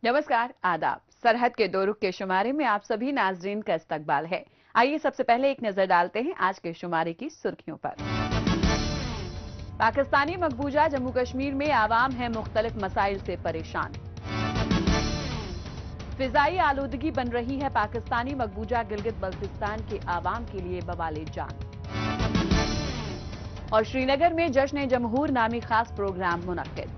नमस्कार, आदाब। सरहद के दो रुख के शुमारे में आप सभी नाजरीन का इस्तकबाल है। आइए सबसे पहले एक नजर डालते हैं आज के शुमारे की सुर्खियों पर। पाकिस्तानी मकबूजा जम्मू कश्मीर में आवाम है मुख्तलिफ मसाइल से परेशान। फिजाई आलूदगी बन रही है पाकिस्तानी मकबूजा गिलगित बल्तिस्तान के आवाम के लिए बवाले जान। और श्रीनगर में जश्न जमहूर नामी खास प्रोग्राम मुनक्किद।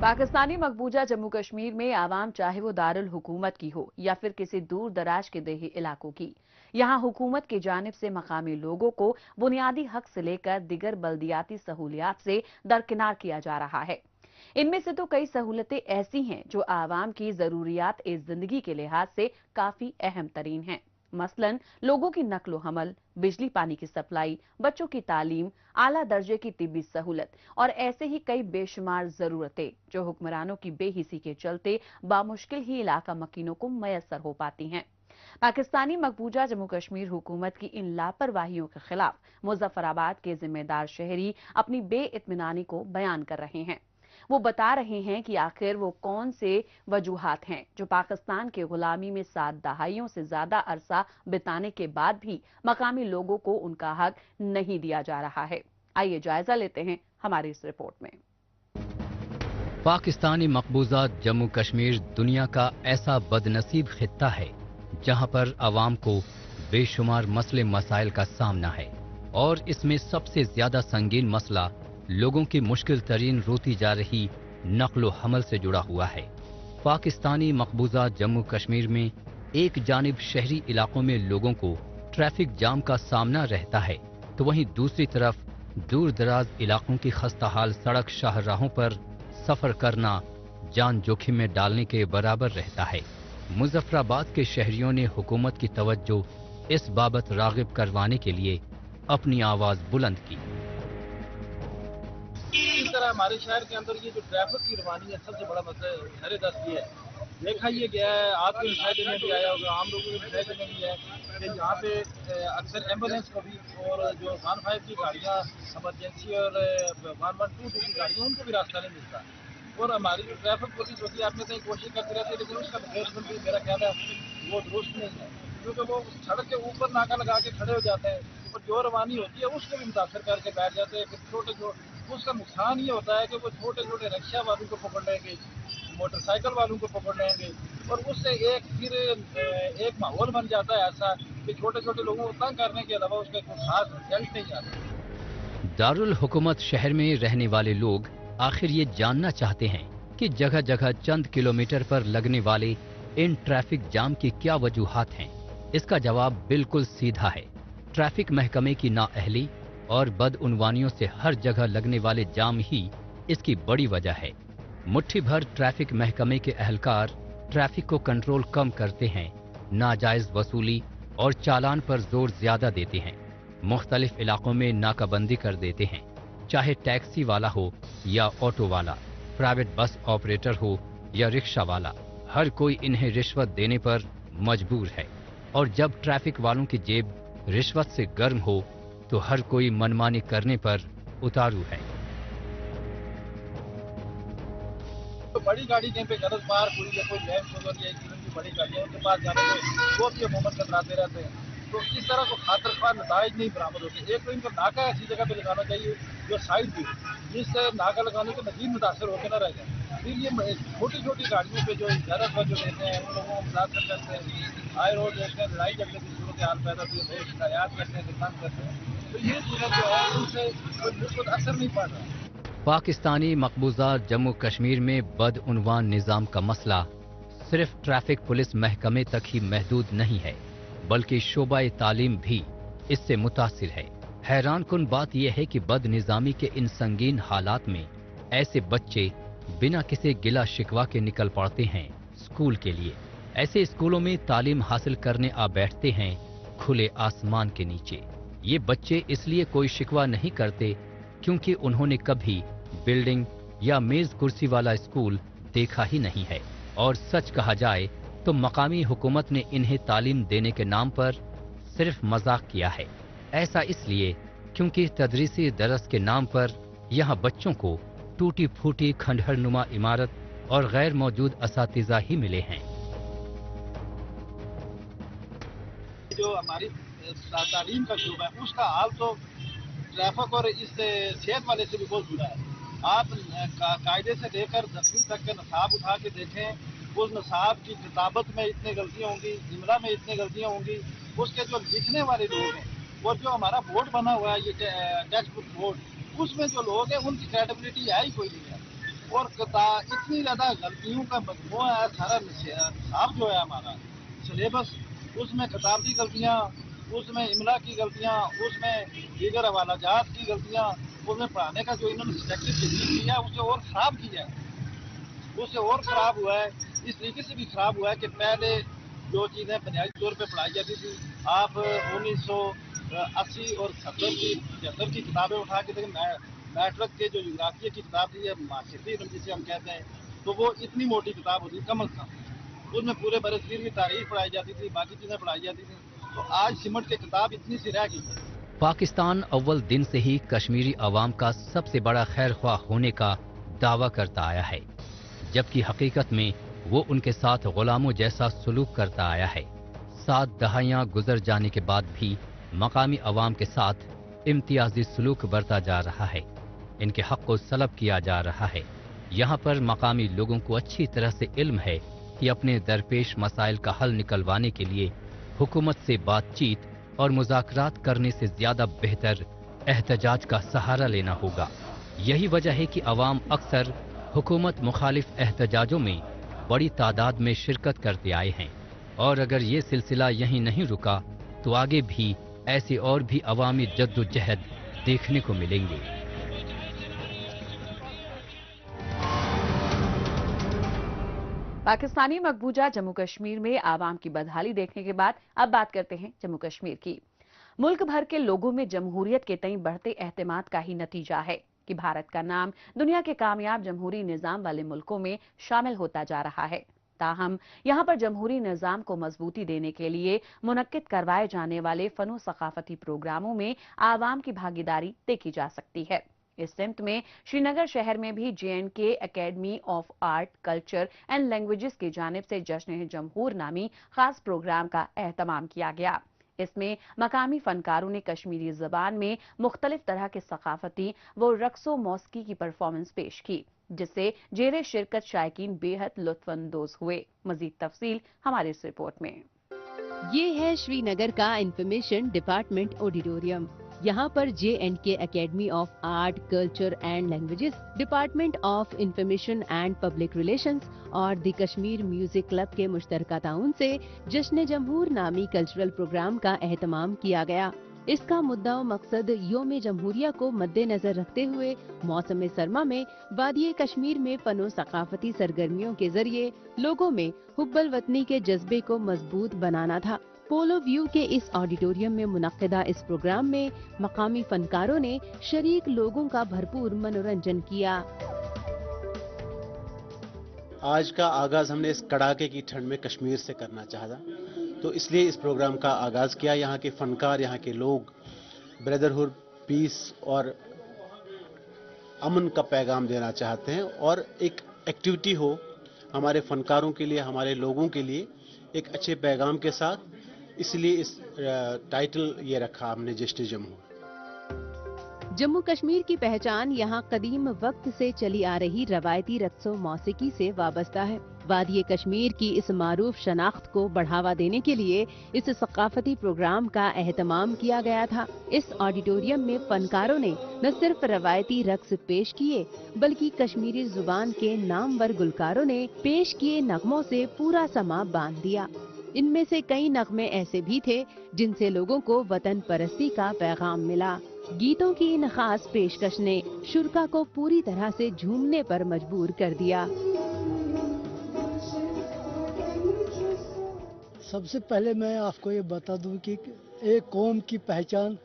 पाकिस्तानी मकबूजा जम्मू कश्मीर में आवाम चाहे वो दारुल हुकूमत की हो या फिर किसी दूर दराज के देही इलाकों की, यहाँ हुकूमत की जानिब से मकामी लोगों को बुनियादी हक से लेकर दिगर बल्दियाती सहूलियात से दरकिनार किया जा रहा है। इनमें से तो कई सहूलतें ऐसी हैं जो आवाम की जरूरियात ए जिंदगी के लिहाज से काफी अहम तरीन हैं। मसलन लोगों की नक्लो हमल, बिजली पानी की सप्लाई, बच्चों की तालीम, आला दर्जे की तिब्बी सहूलत और ऐसे ही कई बेशुमार जरूरतें जो हुक्मरानों की बेहिसी के चलते बामुश्किल ही इलाका मकीनों को मयसर हो पाती हैं। पाकिस्तानी मकबूजा जम्मू कश्मीर हुकूमत की इन लापरवाहियों के खिलाफ मुजफ्फराबाद के जिम्मेदार शहरी अपनी बेइत्मीनानी को बयान कर रहे हैं। वो बता रहे हैं कि आखिर वो कौन से वजूहात हैं जो पाकिस्तान के गुलामी में 7 दहाइयों से ज्यादा अरसा बिताने के बाद भी मकामी लोगों को उनका हक नहीं दिया जा रहा है। आइए जायजा लेते हैं हमारी इस रिपोर्ट में। पाकिस्तानी मकबूजा जम्मू कश्मीर दुनिया का ऐसा बदनसीब खित्ता है जहां पर आवाम को बेशुमार मसले मसाइल का सामना है और इसमें सबसे ज्यादा संगीन मसला लोगों की मुश्किल तरीन रोती जा रही नक्लो हमल से जुड़ा हुआ है। पाकिस्तानी मकबूजा जम्मू कश्मीर में एक जानिब शहरी इलाकों में लोगों को ट्रैफिक जाम का सामना रहता है तो वहीं दूसरी तरफ दूर दराज इलाकों की खस्ताहाल सड़क शाहराहों पर सफर करना जान जोखिम में डालने के बराबर रहता है। मुजफ्फराबाद के शहरियों ने हुकूमत की तवज्जो इस बाबत रागिब करवाने के लिए अपनी आवाज बुलंद की। इस तरह हमारे शहर के अंदर ये जो ट्रैफिक की रवानी है सबसे बड़ा मसला हर दस्त ये है। देखा ये गया है, आपके मुशाहिदे में भी आया होगा, आम लोगों के मुशाहिदे में भी है कि यहाँ पे अक्सर एम्बुलेंस को भी और जो 115 की गाड़ियाँ एमरजेंसी और 112 की गाड़ियाँ उनको भी रास्ता नहीं मिलता। और हमारी जो ट्रैफिक पुलिस होती है अपने से कोशिश करती रहती है लेकिन उसका मैनेजमेंट भी मेरा ख्याल है वो दुरुस्त नहीं है, क्योंकि वो सड़क के ऊपर नाका लगा के खड़े हो जाते हैं और जो रवानी होती है उसको भी मुतासर करके बैठ जाते हैं। फिर छोटे जो उसका नुकसान ये होता है कि वो छोटे छोटे रिक्शा वालों को पकड़ लेंगे, मोटरसाइकिल वालों को पकड़ लेंगे और उससे एक माहौल बन जाता है ऐसा कि छोटे छोटे लोगों को तंग करने के अलावा उसका कोई खास रिजल्ट नहीं आता। दारुल हुकूमत शहर में रहने वाले लोग आखिर ये जानना चाहते हैं कि जगह जगह चंद किलोमीटर पर लगने वाले इन ट्रैफिक जाम की क्या वजूहात हैं। इसका जवाब बिल्कुल सीधा है। ट्रैफिक महकमे की नाअहली और बदउनवानियों से हर जगह लगने वाले जाम ही इसकी बड़ी वजह है। मुट्ठी भर ट्रैफिक महकमे के अहलकार ट्रैफिक को कंट्रोल कम करते हैं, नाजायज वसूली और चालान पर जोर ज्यादा देते हैं, मुख्तलिफ इलाकों में नाकाबंदी कर देते हैं, चाहे टैक्सी वाला हो या ऑटो वाला, प्राइवेट बस ऑपरेटर हो या रिक्शा वाला, हर कोई इन्हें रिश्वत देने पर मजबूर है। और जब ट्रैफिक वालों की जेब रिश्वत से गर्म हो तो हर कोई मनमानी करने पर उतारू है। तो बड़ी गाड़ी कहीं पे गलत पार हुई या कोई लैंड रोवर या की बड़ी गाड़ियां उनके पास जाने में वो भी हुकूमत कतराते रहते हैं, तो इस तरह को खातर खार नताइज नहीं बरामद होते। एक तो इनको नाका ऐसी जगह पे लगाना चाहिए जो साइड भी जिससे नाका लगाने के मजीद मुतासर होकर न रह जाए। फिर ये छोटी छोटी गाड़ियों पे जो इजाजत पर जो देते हैं उन लोगों को मुतासर करते हैं, हाई रोड देखते हैं, लड़ाई झगड़े की सूरत हाल पैदा होती है, शिकायत करते हैं, तंग करते हैं, तो ये सूरत जो है उनसे बिल्कुल असर नहीं पड़ रहा। पाकिस्तानी मकबूजा जम्मू कश्मीर में बदउनवान निजाम का मसला सिर्फ ट्रैफिक पुलिस महकमे तक ही महदूद नहीं है बल्कि शोबाए तालीम भी इससे मुतासिर है। हैरान कुन बात यह है कि बद निजामी के इन संगीन हालात में ऐसे बच्चे बिना किसी गिला शिकवा के निकल पड़ते हैं स्कूल के लिए। ऐसे स्कूलों में तालीम हासिल करने आ बैठते हैं खुले आसमान के नीचे। ये बच्चे इसलिए कोई शिकवा नहीं करते क्योंकि उन्होंने कभी बिल्डिंग या मेज कुर्सी वाला स्कूल देखा ही नहीं है। और सच कहा जाए तो मकामी हुकूमत ने इन्हें तालीम देने के नाम पर सिर्फ मजाक किया है। ऐसा इसलिए क्योंकि तदरीसी दरस के नाम पर यहाँ बच्चों को टूटी फूटी खंडहर नुमा इमारत और गैर मौजूद असातिज़ा ही मिले हैं। जो हमारी तालीम का शोबा है उसका हाल तो ट्रैफिक और इस सेहत वाले से भी बहुत बुरा है। आप कायदे से लेकर 10वीं तक का नसाब उठा के देखें, उस नसाब की किताबत में इतनी गलतियाँ होंगी, जुमला में इतनी गलतियाँ होंगी, उसके जो लिखने वाले लोग हैं और जो हमारा बोर्ड बना हुआ है ये टेक्स्ट बुक बोर्ड, उसमें जो लोग हैं उनकी क्रेडिबिलिटी है ही कोई नहीं है। और इतनी ज़्यादा गलतियों का मजमूआ है सारा नसाब जो है हमारा सिलेबस, उसमें किताबी गलतियाँ, उसमें इमला की गलतियाँ, उसमें दीगर हवालाजात की गलतियाँ, उसमें पढ़ाने का जो इन्होंने सब्जेक्टिव शेड्यूल किया है उससे और ख़राब किया है, उससे और ख़राब हुआ है। इस तरीके से भी ख़राब हुआ है कि पहले जो चीज़ें बुनियादी तौर पे पढ़ाई जाती थी, आप 1980 और 70 की किताबें उठा के देखें, मैट्रिक के जो जियोग्राफी की किताब थी, मार्कशीटी जिसे हम कहते हैं, तो वो इतनी मोटी किताब होती कम अज़ कम, उसमें पूरे बरसगीर की तारीख पढ़ाई जाती थी, बाकी चीज़ें पढ़ाई जाती थी। तो आज सिमट के किताब इतनी सी रह गई है। पाकिस्तान अव्वल दिन से ही कश्मीरी अवाम का सबसे बड़ा खैर ख्वाह होने का दावा करता आया है, जबकि हकीकत में वो उनके साथ गुलामों जैसा सलूक करता आया है। 7 दहाइयाँ गुजर जाने के बाद भी मकामी अवाम के साथ इम्तियाजी सलूक बरता जा रहा है। इनके हक को सलब किया जा रहा है। यहाँ पर मकामी लोगों को अच्छी तरह से इल्म है कि अपने दरपेश मसाइल का हल निकलवाने के लिए हुकूमत से बातचीत और मुज़ाकरात करने से ज्यादा बेहतर एहतजाज का सहारा लेना होगा। यही वजह है कि अवाम अक्सर हुकूमत मुखालिफ एहतजाजों में बड़ी तादाद में शिरकत करते आए हैं, और अगर ये सिलसिला यहीं नहीं रुका तो आगे भी ऐसे और भी अवामी जद्दोजहद देखने को मिलेंगे। पाकिस्तानी मकबूजा जम्मू कश्मीर में आवाम की बदहाली देखने के बाद अब बात करते हैं जम्मू कश्मीर की। मुल्क भर के लोगों में जमहूरियत के तई बढ़ते एहतिमाद का ही नतीजा है कि भारत का नाम दुनिया के कामयाब जमहूरी निजाम वाले मुल्कों में शामिल होता जा रहा है। ताहम यहाँ पर जमहूरी निजाम को मजबूती देने के लिए मुनक्किद करवाए जाने वाले फनो सकाफती प्रोग्रामों में आवाम की भागीदारी देखी जा सकती है। इस सिमत में श्रीनगर शहर में भी J&K academy of art, culture and languages की जानिब से जश्न जमहूर नामी खास प्रोग्राम का एहतमाम किया गया। इसमें मकामी फनकारों ने कश्मीरी जबान में मुख्तलिफ तरह के सकाफती व रक्सो मौसीकी की परफॉर्मेंस पेश की, जिससे जेरे शिरकत शायकीन बेहद लुत्फानंदोज हुए। मजीद तफसील हमारी इस रिपोर्ट में। ये है श्रीनगर का इंफॉर्मेशन डिपार्टमेंट ऑडिटोरियम। यहाँ पर J&K academy of art, culture and languages, department of information and public relations और द कश्मीर म्यूजिक क्लब के मुश्तरका ताउन से जश्न जमहूर नामी कल्चरल प्रोग्राम का एहतमाम किया गया। इसका मुद्दा व मकसद योम जमहूरिया को मद्देनजर रखते हुए मौसम सरमा में वादिये कश्मीर में फनो सकाफती सरगर्मियों के जरिए लोगों में हुब्बल वतनी के जज्बे को मजबूत बनाना था। पोलो व्यू के इस ऑडिटोरियम में मुनक्किदा इस प्रोग्राम में मकामी फनकारों ने शरीक लोगों का भरपूर मनोरंजन किया। आज का आगाज हमने इस कड़ाके की ठंड में कश्मीर से करना चाहा, तो इसलिए इस प्रोग्राम का आगाज किया। यहाँ के फनकार, यहाँ के लोग ब्रदरहुड, पीस और अमन का पैगाम देना चाहते हैं और एक एक्टिविटी हो हमारे फनकारों के लिए, हमारे लोगों के लिए एक अच्छे पैगाम के साथ, इसलिए इस टाइटल ये रखा हमने जश्न जमहूर। जम्मू कश्मीर की पहचान यहाँ कदीम वक्त से चली आ रही रवायती रक्सो मौसीकी से वाबस्ता है। वादिये कश्मीर की इस मारूफ शनाख्त को बढ़ावा देने के लिए इस सकाफती प्रोग्राम का एहतमाम किया गया था। इस ऑडिटोरियम में फनकारों ने न सिर्फ रवायती रक्स पेश किए, बल्कि कश्मीरी जुबान के नामवर गुलकारों ने पेश किए नगमों से पूरा समा बांध दिया। इनमें से कई नगमे ऐसे भी थे जिनसे लोगों को वतन परस्ती का पैगाम मिला। गीतों की इन खास पेशकश ने शुरका को पूरी तरह से झूमने पर मजबूर कर दिया। सबसे पहले मैं आपको ये बता दूं कि एक कौम की पहचान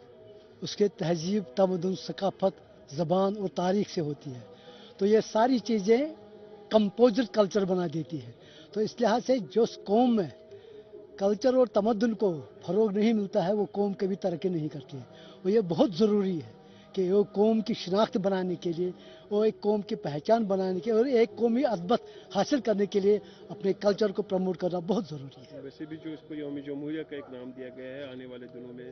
उसके तहजीब, तमद्दुन, सकाफत, ज़बान और तारीख से होती है। तो ये सारी चीज़ें कंपोजिट कल्चर बना देती है। तो इस लिहाज से जो कौम में कल्चर और तमद्दुन को फ़रोग नहीं मिलता है, वो कौम कभी तरक्की नहीं करती है। और ये बहुत ज़रूरी है कि एक कौम की शिनाख्त बनाने के लिए और एक कौम की पहचान बनाने के और एक कौमी अदबत हासिल करने के लिए अपने कल्चर को प्रमोट करना बहुत ज़रूरी है। वैसे भी जो इसको यौम जमहूरिया का एक नाम दिया गया है आने वाले दिनों में,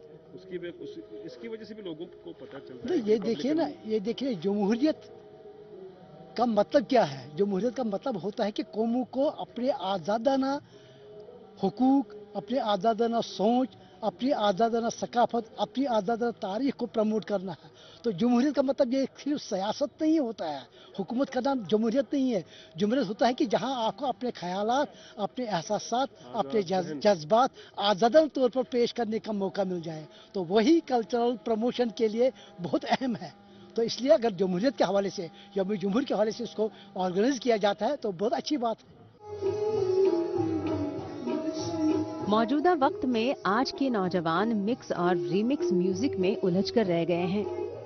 इसकी वजह से भी लोगों को पता चलता है। ये देखिए ना, ये देखिए जमहूरियत का मतलब क्या है। जमहूरियत का मतलब होता है कि कौमों को अपने आज़ादाना हुकूक, अपने आज़ादाना सोच, अपनी आज़ादाना सकाफत, अपनी आज़ादाना तारीख को प्रमोट करना है। तो जमहूरियत का मतलब ये सिर्फ सियासत नहीं होता है, हुकूमत का नाम जमहूरियत नहीं है। जमहूरियत होता है कि जहां आपको अपने ख्यालात, अपने एहसासात, अपने जज्बात आज़ादाना तौर पर पेश करने का मौका मिल जाए, तो वही कल्चरल प्रमोशन के लिए बहुत अहम है। तो इसलिए अगर जमहूरियत के हवाले से या जमहूर के हवाले से इसको ऑर्गेनाइज किया जाता है तो बहुत अच्छी बात है। मौजूदा वक्त में आज के नौजवान मिक्स और रीमिक्स म्यूजिक में उलझ कर रह गए हैं।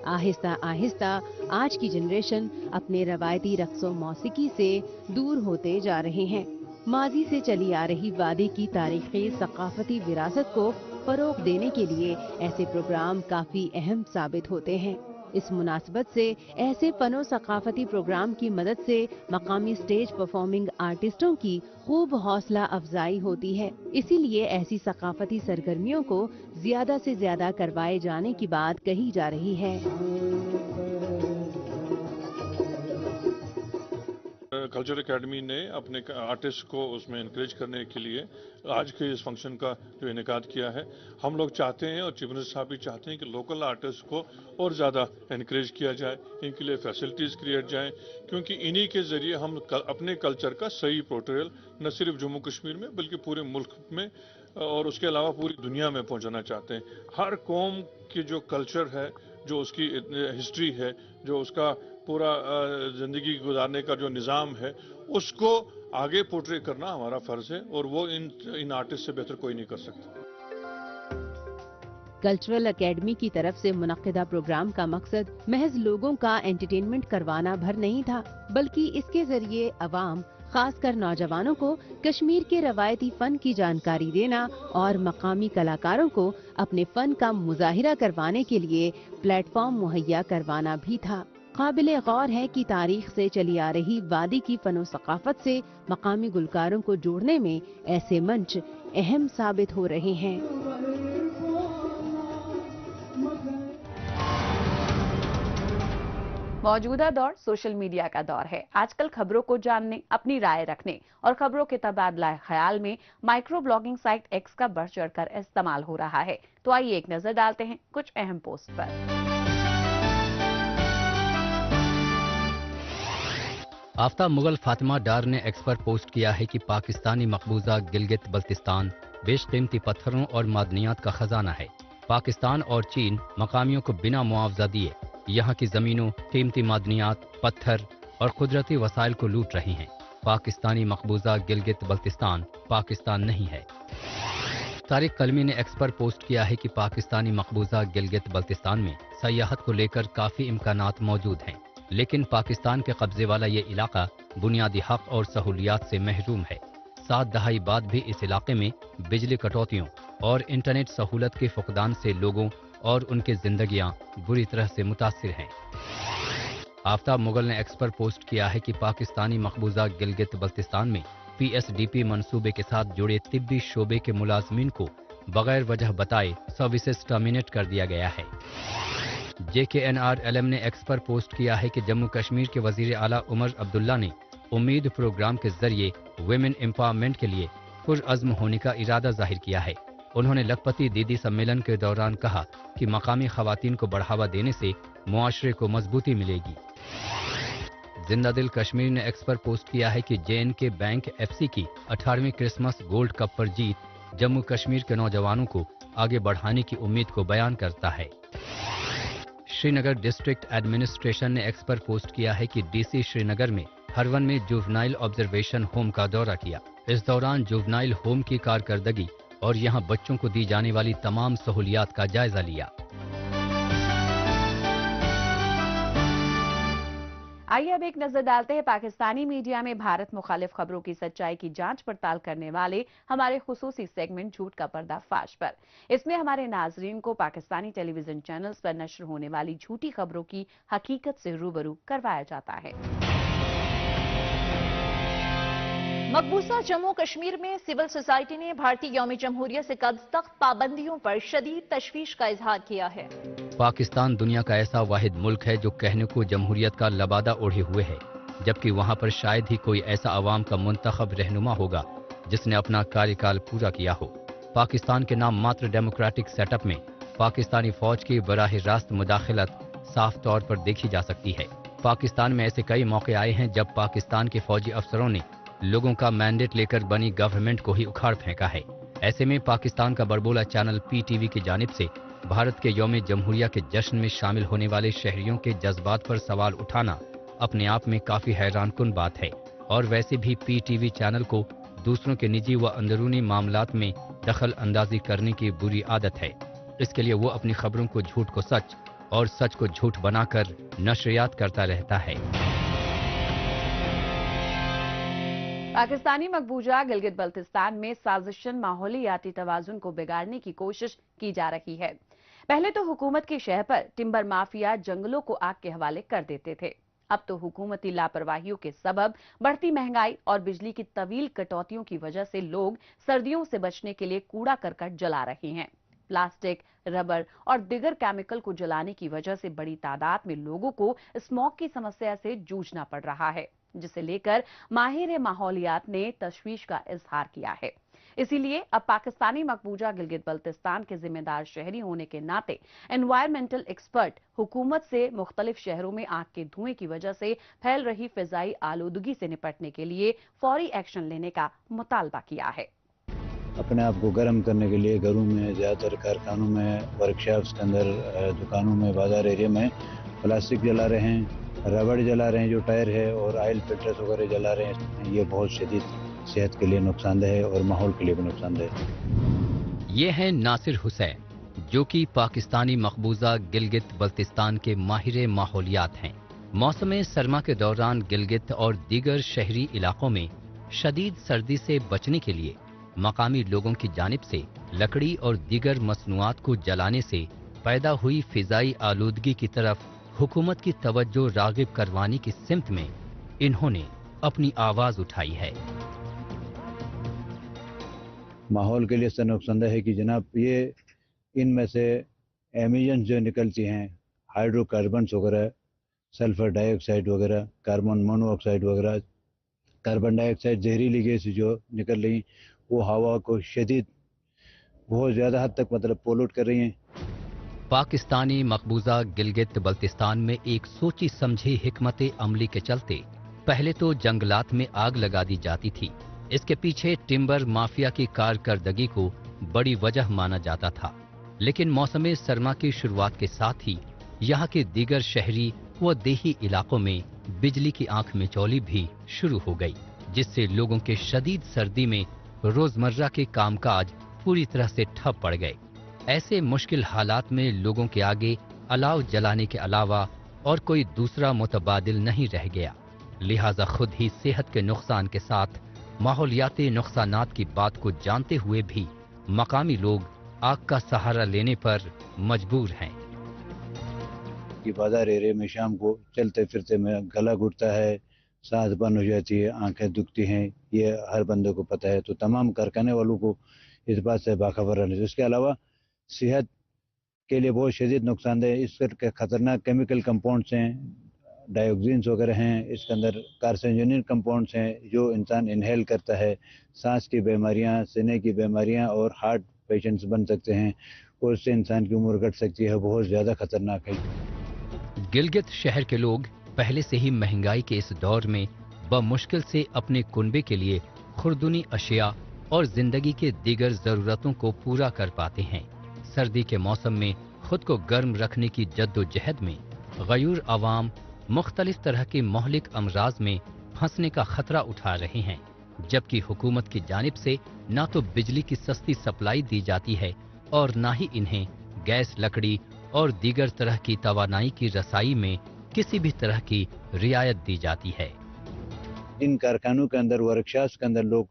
आहिस्ता आहिस्ता आज की जनरेशन अपने रवायती रक्सो मौसीकी से दूर होते जा रहे हैं। माजी से चली आ रही वादी की तारीखी सकाफती विरासत को फरोग देने के लिए ऐसे प्रोग्राम काफी अहम साबित होते हैं। इस मुनासबत से ऐसे फनो सकाफती प्रोग्राम की मदद से मकामी स्टेज परफॉर्मिंग आर्टिस्टों की खूब हौसला अफजाई होती है। इसीलिए ऐसी सकाफती सरगर्मियों को ज्यादा से ज्यादा करवाए जाने की बात कही जा रही है। कल्चर एकेडमी ने अपने आर्टिस्ट को उसमें इनकरेज करने के लिए आज के इस फंक्शन का जो इनेकाद किया है, हम लोग चाहते हैं और चीफ मिनिस्टर साहब भी चाहते हैं कि लोकल आर्टिस्ट को और ज़्यादा इनकरेज किया जाए, इनके लिए फैसिलिटीज़ क्रिएट जाएं, क्योंकि इन्हीं के ज़रिए हम अपने कल्चर का सही पोर्ट्रेयल न सिर्फ जम्मू कश्मीर में बल्कि पूरे मुल्क में और उसके अलावा पूरी दुनिया में पहुँचाना चाहते हैं। हर कौम की जो कल्चर है, जो उसकी हिस्ट्री है, जो उसका पूरा जिंदगी गुजारने का जो निज़ाम है, उसको आगे पोर्ट्रे करना हमारा फर्ज है और वो इन आर्टिस्ट से बेहतर कोई नहीं कर सकता। कल्चरल एकेडमी की तरफ से मुनक्किदा प्रोग्राम का मकसद महज लोगों का एंटरटेनमेंट करवाना भर नहीं था, बल्कि इसके जरिए अवाम, खासकर नौजवानों को कश्मीर के रवायती फन की जानकारी देना और मकामी कलाकारों को अपने फन का मुजाहिरा करवाने के लिए प्लेटफॉर्म मुहैया करवाना भी था। काबिले गौर है कि तारीख से चली आ रही वादी की फनो सकाफत से मकामी गुलकारों को जोड़ने में ऐसे मंच अहम साबित हो रहे हैं। मौजूदा दौर सोशल मीडिया का दौर है। आजकल खबरों को जानने, अपनी राय रखने और खबरों के तबादला ख्याल में माइक्रो ब्लॉगिंग साइट एक्स का बढ़ चढ़कर इस्तेमाल हो रहा है। तो आइए एक नजर डालते हैं कुछ अहम पोस्ट पर। आफ्ताब मुगल फातिमा डार ने एक्स पर पोस्ट किया है कि पाकिस्तानी मकबूजा गिलगित बल्तिस्तान बेशकीमती पत्थरों और मादनियात का खजाना है। पाकिस्तान और चीन मकामियों को बिना मुआवजा दिए यहाँ की जमीनों, कीमती मादनियात, पत्थर और कुदरती वसाइल को लूट रही हैं। पाकिस्तानी मकबूजा गिलगित बल्तिस्तान पाकिस्तान नहीं है। तारिक कलमी ने एक्स पर पोस्ट किया है कि पाकिस्तानी मकबूजा गिलगित बल्तिस्तान में सयाहत को लेकर काफी इम्कानात मौजूद हैं, लेकिन पाकिस्तान के कब्जे वाला ये इलाका बुनियादी हक और सहूलियात से महरूम है। 7 दहाई बाद भी इस इलाके में बिजली कटौतियों और इंटरनेट सहूलत के फुकदान से लोगों और उनकी जिंदगियां बुरी तरह से मुतासिर हैं। आफ्ताब मुगल ने एक्स पर पोस्ट किया है कि पाकिस्तानी मकबूजा गिलगित बल्तिस्तान में PSDP मंसूबे के साथ जुड़े तिब्बी शोबे के मुलाजमीन को बगैर वजह बताए सर्विसेज टर्मिनेट कर दिया गया है। JKNRLM ने एक्स पर पोस्ट किया है कि जम्मू कश्मीर के वजीर आला उमर अब्दुल्ला ने उम्मीद प्रोग्राम के जरिए वुमेन एम्पावरमेंट के लिए पुरअज़्म होने का इरादा जाहिर किया है। उन्होंने लखपति दीदी सम्मेलन के दौरान कहा कि मकामी खवातीन को बढ़ावा देने से मुआशरे को मजबूती मिलेगी। जिंदा दिल कश्मीर ने एक्स पर पोस्ट किया है कि JNK बैंक FC की 18वीं क्रिसमस गोल्ड कप पर जीत जम्मू कश्मीर के नौजवानों को आगे बढ़ाने की उम्मीद को बयान करता है। श्रीनगर डिस्ट्रिक्ट एडमिनिस्ट्रेशन ने एक्स पर पोस्ट किया है कि DC श्रीनगर में हरवन में जुवनाइल ऑब्जर्वेशन होम का दौरा किया। इस दौरान जुवनाइल होम की कारकर्दगी और यहां बच्चों को दी जाने वाली तमाम सहूलियात का जायजा लिया। आइए अब एक नजर डालते हैं पाकिस्तानी मीडिया में भारत मुखालिफ खबरों की सच्चाई की जांच पड़ताल करने वाले हमारे खुसूसी सेगमेंट झूठ का पर्दाफाश पर। इसमें हमारे नाजरीन को पाकिस्तानी टेलीविजन चैनल्स पर नश्र होने वाली झूठी खबरों की हकीकत से रूबरू करवाया जाता है। मकबूजा जम्मू कश्मीर में सिविल सोसाइटी ने भारतीय यौम जमहूरियत से कद तख्त पाबंदियों पर शदीद तशवीश का इजहार किया है। पाकिस्तान दुनिया का ऐसा वाहिद मुल्क है जो कहने को जमहूरियत का लबादा ओढ़े हुए है, जबकि वहाँ पर शायद ही कोई ऐसा अवाम का मुंतखब रहनुमा होगा जिसने अपना कार्यकाल पूरा किया हो। पाकिस्तान के नाम मात्र डेमोक्रेटिक सेटअप में पाकिस्तानी फौज की बराह रास्त मुदाखलत साफ तौर पर देखी जा सकती है। पाकिस्तान में ऐसे कई मौके आए हैं जब पाकिस्तान के फौजी अफसरों ने लोगों का मैंडेट लेकर बनी गवर्नमेंट को ही उखाड़ फेंका है। ऐसे में पाकिस्तान का बड़बोला चैनल PTV की जानिब से भारत के यौम जमहूरिया के जश्न में शामिल होने वाले शहरियों के जज्बात पर सवाल उठाना अपने आप में काफी हैरानकुन बात है। और वैसे भी PTV चैनल को दूसरों के निजी व अंदरूनी मामलात में दखल अंदाजी करने की बुरी आदत है। इसके लिए वो अपनी खबरों को झूठ को सच और सच को झूठ बनाकर नशरियात करता रहता है। पाकिस्तानी मकबूजा गिलगित बल्तिस्तान में साजिशन माहौलियाती तवाजुन को बिगाड़ने की कोशिश की जा रही है। पहले तो हुकूमत की शह पर टिम्बर माफिया जंगलों को आग के हवाले कर देते थे। अब तो हुकूमती लापरवाहियों के सबब बढ़ती महंगाई और बिजली की तवील कटौतियों की वजह से लोग सर्दियों से बचने के लिए कूड़ा करकट जला रहे हैं। प्लास्टिक, रबर और दिगर केमिकल को जलाने की वजह से बड़ी तादाद में लोगों को स्मॉग की समस्या से जूझना पड़ रहा है, जिसे लेकर माहिर माहौलियात ने तशवीश का इजहार किया है। इसीलिए अब पाकिस्तानी मकबूजा गिलगित बल्तिस्तान के जिम्मेदार शहरी होने के नाते एनवायरमेंटल एक्सपर्ट हुकूमत से मुख्तलिफ शहरों में आग के धुएं की वजह से फैल रही फिजाई आलूदगी से निपटने के लिए फौरी एक्शन लेने का मुतालबा किया है। अपने आप को गर्म करने के लिए घरों में, ज़्यादातर कारखानों में, वर्कशॉप्स के अंदर, दुकानों में, बाजार एरिया में प्लास्टिक जला रहे हैं, रबड़ जला रहे हैं जो टायर है, और ऑयल फिल्टर्स वगैरह जला रहे हैं। ये बहुत शदीद सेहत के लिए नुकसानदेह है और माहौल के लिए भी नुकसानदेह है। ये हैं नासिर हुसैन, जो कि पाकिस्तानी मकबूजा गिलगित बल्तिस्तान के माहिर माहौलियात हैं। मौसम सरमा के दौरान गिलगित और दीगर शहरी इलाकों में शदीद सर्दी से बचने के लिए मकामी लोगों की जानिब से लकड़ी और दीगर मसनूआत को जलाने से पैदा हुई फिजाई आलूदगी की तरफ हुकूमत की तवज्जो रागिब करवाने की सिमत में इन्होंने अपनी आवाज उठाई है। माहौल के लिए इससे नुकसानदेह है कि जनाब ये इनमें से एमिशंस जो निकलती हैं, हाइड्रोकार्बन्स वगैरह, सल्फर डाइऑक्साइड वगैरह, कार्बन मोनोऑक्साइड वगैरह, कार्बन डाइऑक्साइड जहरीली गैस जो निकल रही, वो हवा को शदीद बहुत ज़्यादा हद तक मतलब पोल्यूट कर रही हैं। पाकिस्तानी मकबूजा गिलगित बल्तिस्तान में एक सोची समझी हिकमत अमली के चलते पहले तो जंगलात में आग लगा दी जाती थी। इसके पीछे टिम्बर माफिया की कारकर्दगी को बड़ी वजह माना जाता था, लेकिन मौसम सरमा की शुरुआत के साथ ही यहाँ के दीगर शहरी व देही इलाकों में बिजली की आंख मिचौली भी शुरू हो गई, जिससे लोगों के शदीद सर्दी में रोजमर्रा के कामकाज पूरी तरह से ठप पड़ गए। ऐसे मुश्किल हालात में लोगों के आगे अलाव जलाने के अलावा और कोई दूसरा मुतबादिल नहीं रह गया। लिहाजा खुद ही सेहत के नुकसान के साथ माहौलियाती नुकसानात की बात को जानते हुए भी मकामी लोग आग का सहारा लेने पर मजबूर हैं। कि बाजार एरिया में शाम को चलते फिरते में गला घुटता है, सांस बंद हो जाती है, आंखें दुखती हैं, ये हर बंदे को पता है। तो तमाम कारखाने वालों को इस बात से बाखबर रहना चाहिए। इसके अलावा सेहत के लिए बहुत शदीद नुकसानदेह इस के खतरनाक केमिकल कंपाउंड्स हैं, डायोक्सिन्स वगैरह हैं, इसके अंदर कार्सिनोजेनिक कंपाउंड्स हैं जो इंसान इनहेल करता है। सांस की बीमारियां, सीने की बीमारियां और हार्ट पेशेंट्स बन सकते हैं और उससे इंसान की उम्र घट सकती है। बहुत ज़्यादा खतरनाक है। गिलगित शहर के लोग पहले से ही महंगाई के इस दौर में बमुश्किल से अपने कुनबे के लिए खुर्दुनी अशिया और जिंदगी के दीगर जरूरतों को पूरा कर पाते हैं। सर्दी के मौसम में खुद को गर्म रखने की जद्दोजहद में गयूर अवाम मुख्तलिफ तरह के मोहलिक अमराज में फंसने का खतरा उठा रहे हैं, जबकि हुकूमत की जानिब से न तो बिजली की सस्ती सप्लाई दी जाती है और न ही इन्हें गैस, लकड़ी और दीगर तरह की तवानाई की रसाई में किसी भी तरह की रियायत दी जाती है। इन कारखानों के अंदर, वर्कशॉप्स के अंदर लोग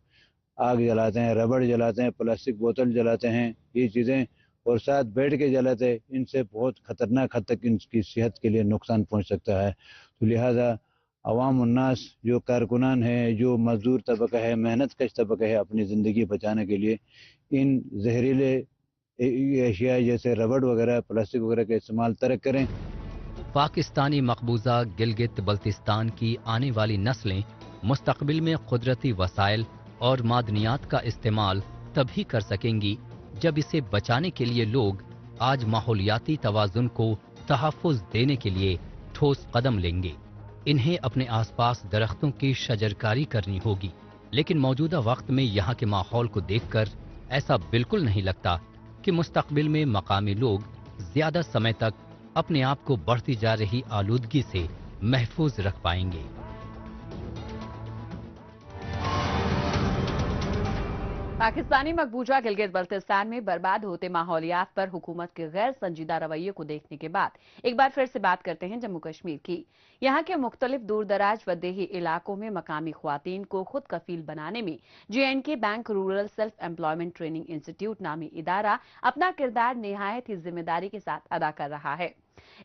आग जलाते हैं, रबड़ जलाते हैं, प्लास्टिक बोतल जलाते हैं, ये चीज़ें, और साथ बैठ के जलाते हैं। इनसे बहुत खतरनाक हद तक इनकी सेहत के लिए नुकसान पहुंच सकता है। तो लिहाजा अवाम उन्नास, जो कारकुनान है, जो मजदूर तबका है, मेहनत कश तबका है, अपनी ज़िंदगी बचाने के लिए इन जहरीले अशिया जैसे रबड़ वगैरह, प्लास्टिक वगैरह का इस्तेमाल तर्क करें। पाकिस्तानी मकबूजा गिलगित बल्तिस्तान की आने वाली नस्लें मुस्तकबिल में कुदरती वसाइल और मादनियात का इस्तेमाल तभी कर सकेंगी जब इसे बचाने के लिए लोग आज माहौलियाती तवाजुन को तहफ़्फ़ुज़ देने के लिए ठोस कदम लेंगे। इन्हें अपने आसपास दरख्तों की शजरकारी करनी होगी, लेकिन मौजूदा वक्त में यहाँ के माहौल को देखकर ऐसा बिल्कुल नहीं लगता कि मुस्तकबिल में मकामी लोग ज्यादा समय तक अपने आप को बढ़ती जा रही आलूदगी से महफूज रख पाएंगे। पाकिस्तानी मकबूजा गिलगित बल्तिस्तान में बर्बाद होते माहौलियात पर हुकूमत के गैर संजीदा रवैये को देखने के बाद एक बार फिर से बात करते हैं जम्मू कश्मीर की। यहाँ के मुख्तलिफ दूर दराज व देही इलाकों में मकामी ख्वातीन को खुद कफील बनाने में JNK bank rural self employment training institute नामी इदारा अपना किरदार निहायत ही जिम्मेदारी के साथ अदा कर रहा है।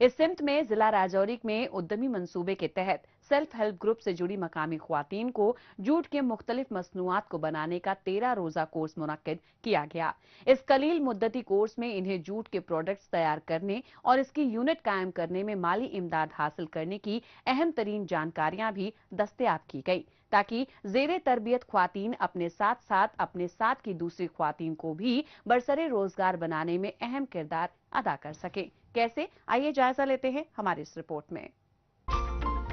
इस सिमत में जिला राजौरी में उद्यमी मंसूबे के तहत सेल्फ हेल्प ग्रुप से जुड़ी मकामी ख्वातीन को जूट के मुख्तलिफ मसनूआत को बनाने का 13 रोजा कोर्स मुनक्किद किया गया। इस कलील मुद्दती कोर्स में इन्हें जूट के प्रोडक्ट्स तैयार करने और इसकी यूनिट कायम करने में माली इमदाद हासिल करने की अहम तरीन जानकारियां भी दस्तयाब की गई, ताकि जेरे तरबियत ख्वातीन अपने साथ की दूसरी ख्वातीन को भी बरसरे रोजगार बनाने में अहम किरदार अदा कर सके। कैसे, आइए जायजा लेते हैं हमारी इस रिपोर्ट में।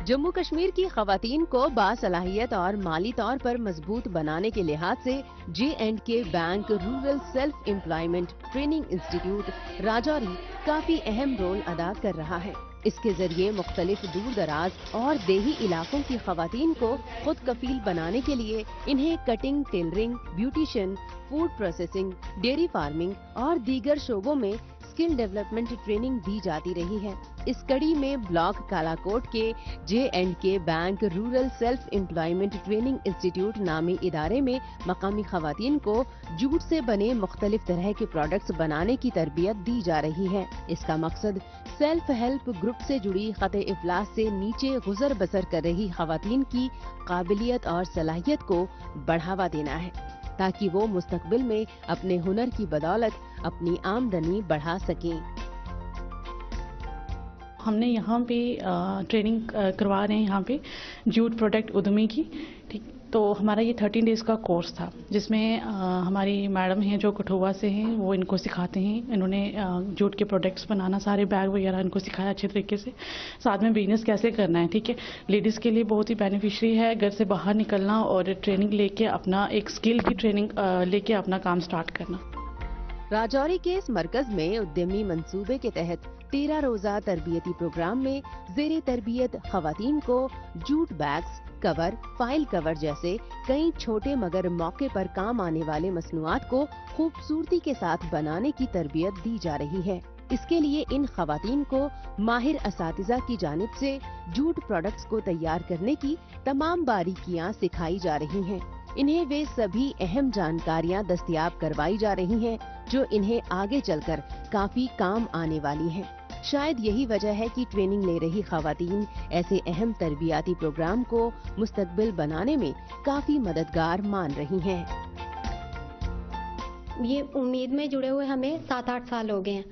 जम्मू कश्मीर की खवातीन को बासलाहियत और माली तौर पर मजबूत बनाने के लिहाज से JNK bank rural self employment training institute Rajouri काफी अहम रोल अदा कर रहा है। इसके जरिए मुख्तलिफ दूर दराज और देही इलाकों की खवातीन को खुद कफील बनाने के लिए इन्हें cutting, tailoring, beautician, food processing, dairy farming और दीगर शोबों में स्किल डेवलपमेंट ट्रेनिंग दी जाती रही है। इस कड़ी में ब्लॉक कालाकोट के JNK bank rural self employment training institute नामी इदारे में मकामी खवातीन को जूट से बने मुख्तलिफ तरह के प्रोडक्ट्स बनाने की तरबियत दी जा रही है। इसका मकसद सेल्फ हेल्प ग्रुप से जुड़ी खते इफलास से नीचे गुजर बसर कर रही खवातीन की काबिलियत और सलाहियत को बढ़ावा देना है, ताकि वो मुस्तकबिल में अपने हुनर की बदौलत अपनी आमदनी बढ़ा सकें। हमने यहाँ पे ट्रेनिंग करवा रहे हैं यहाँ पे जूट प्रोडक्ट उद्यमी की, ठीक। तो हमारा ये 13 डेज का कोर्स था, जिसमें हमारी मैडम हैं जो कठुआ से हैं, वो इनको सिखाते हैं। इन्होंने जूट के प्रोडक्ट्स बनाना, सारे बैग वगैरह इनको सिखाया अच्छे तरीके से। साथ में बिजनेस कैसे करना है, ठीक है। लेडीज़ के लिए बहुत ही बेनिफिशियरी है घर से बाहर निकलना और ट्रेनिंग लेके अपना एक स्किल की ट्रेनिंग लेके अपना काम स्टार्ट करना। राजौरी के इस मरकज में उद्यमी मंसूबे के तहत 13 रोजा तरबियती प्रोग्राम में जेरे तरबियत खवातीन को jute bags, cover, file cover जैसे कई छोटे मगर मौके पर काम आने वाले मसनूआत को खूबसूरती के साथ बनाने की तरबियत दी जा रही है। इसके लिए इन खवातीन को माहिर असातिज़ा की जानिब से जूट प्रोडक्ट्स को तैयार करने की तमाम बारीकियां सिखाई जा रही हैं। इन्हें वे सभी अहम जानकारियां दस्तयाब करवाई जा रही हैं जो इन्हें आगे चलकर काफी काम आने वाली हैं। शायद यही वजह है कि ट्रेनिंग ले रही खवातीन ऐसे अहम तरबियाती प्रोग्राम को मुस्तकबिल बनाने में काफी मददगार मान रही हैं। ये उम्मीद में जुड़े हुए हमें 7-8 साल हो गए हैं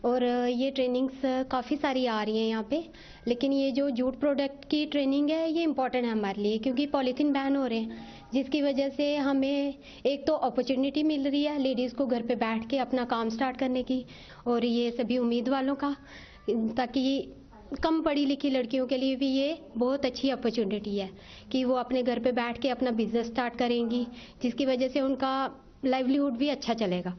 और ये ट्रेनिंग्स काफ़ी सारी आ रही हैं यहाँ पे। लेकिन ये जो जूट प्रोडक्ट की ट्रेनिंग है ये इम्पॉर्टेंट है हमारे लिए, क्योंकि पॉलीथीन बैन हो रहे हैं, जिसकी वजह से हमें एक तो अपॉर्चुनिटी मिल रही है लेडीज़ को घर पे बैठ के अपना काम स्टार्ट करने की, और ये सभी उम्मीद वालों का, ताकि कम पढ़ी लिखी लड़कियों के लिए भी ये बहुत अच्छी अपॉर्चुनिटी है कि वो अपने घर पे बैठ के अपना बिजनेस स्टार्ट करेंगी, जिसकी वजह से उनका लाइवलीहुड भी अच्छा चलेगा।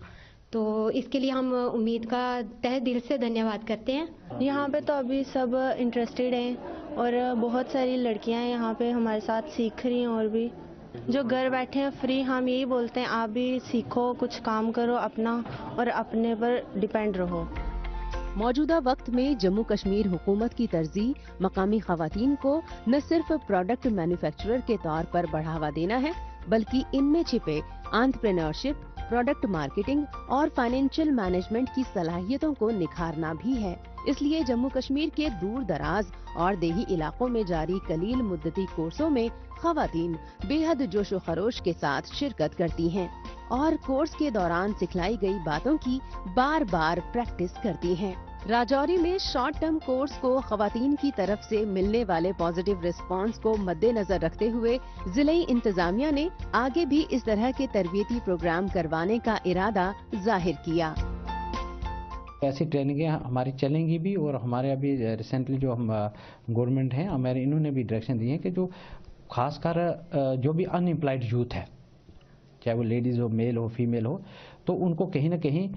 तो इसके लिए हम उम्मीद का तहे दिल से धन्यवाद करते हैं। यहाँ पे तो अभी सब इंटरेस्टेड हैं और बहुत सारी लड़कियाँ हैं यहाँ पे हमारे साथ सीख रही हैं, और भी जो घर बैठे हैं फ्री, हम यही बोलते हैं आप भी सीखो, कुछ काम करो अपना और अपने पर डिपेंड रहो। मौजूदा वक्त में जम्मू कश्मीर हुकूमत की तरजीह मकामी खवातीन को न सिर्फ प्रोडक्ट मैन्युफैक्चरर के तौर पर बढ़ावा देना है, बल्कि इनमें छिपे एंटरप्रेन्योरशिप, प्रोडक्ट मार्केटिंग और फाइनेंशियल मैनेजमेंट की सलाहियतों को निखारना भी है। इसलिए जम्मू कश्मीर के दूर दराज और देही इलाकों में जारी कलील मुद्दती कोर्सों में खवातीन बेहद जोशो खरोश के साथ शिरकत करती हैं और कोर्स के दौरान सिखलाई गई बातों की बार बार प्रैक्टिस करती हैं। राजौरी में शॉर्ट टर्म कोर्स को खवातीन की तरफ से मिलने वाले पॉजिटिव रिस्पांस को मद्देनजर रखते हुए जिले इंतजामिया ने आगे भी इस तरह के तरबियती प्रोग्राम करवाने का इरादा जाहिर किया। ऐसी ट्रेनिंगें हमारी चलेंगी भी और हमारे अभी रिसेंटली जो हम गवर्नमेंट हैं हमारे इन्होंने भी डायरेक्शन दी है कि जो खासकर जो भी अनएम्प्लॉयड यूथ है, चाहे वो लेडीज़ हो, मेल हो, फीमेल हो, तो उनको कहीं न कहीं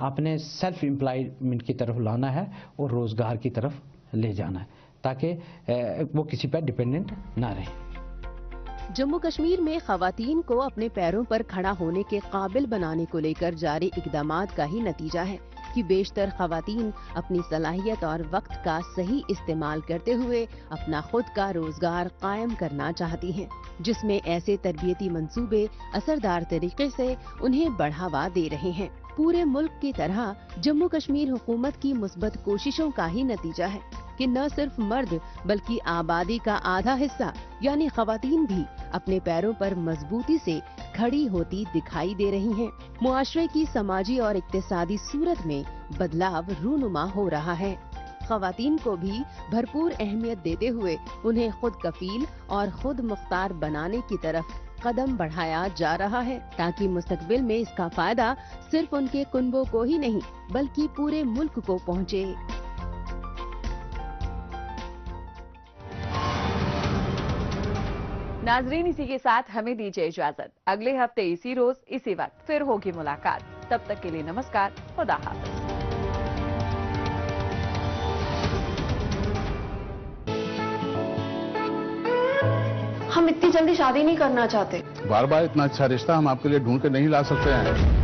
अपने सेल्फ एम्प्लॉयमेंट की तरफ लाना है और रोज़गार की तरफ ले जाना है ताकि वो किसी पर डिपेंडेंट ना रहे। जम्मू कश्मीर में खवातीन को अपने पैरों पर खड़ा होने के काबिल बनाने को लेकर जारी इकदामात का ही नतीजा है कि बेशतर खवातीन अपनी सलाहियत और वक्त का सही इस्तेमाल करते हुए अपना खुद का रोजगार कायम करना चाहती हैं, जिसमें ऐसे तरबियती मंसूबे असरदार तरीके से उन्हें बढ़ावा दे रहे हैं। पूरे मुल्क की तरह जम्मू कश्मीर हुकूमत की मुस्बत कोशिशों का ही नतीजा है कि न सिर्फ मर्द बल्कि आबादी का आधा हिस्सा यानी खवातीन भी अपने पैरों पर मजबूती से खड़ी होती दिखाई दे रही हैं। मुआशरे की समाजी और इक्तिसादी सूरत में बदलाव रूनुमा हो रहा है। खवातीन को भी भरपूर अहमियत देते हुए उन्हें खुद कफील और खुद मुख्तार बनाने की तरफ कदम बढ़ाया जा रहा है ताकि मुस्तकबिल में इसका फायदा सिर्फ उनके कुनबों को ही नहीं बल्कि पूरे मुल्क को पहुँचे। नाजरीन, इसी के साथ हमें दीजिए इजाजत। अगले हफ्ते इसी रोज इसी वक्त फिर होगी मुलाकात। तब तक के लिए नमस्कार, खुदा हाफिज। हम इतनी जल्दी शादी नहीं करना चाहते। बार बार इतना अच्छा रिश्ता हम आपके लिए ढूंढ के नहीं ला सकते हैं।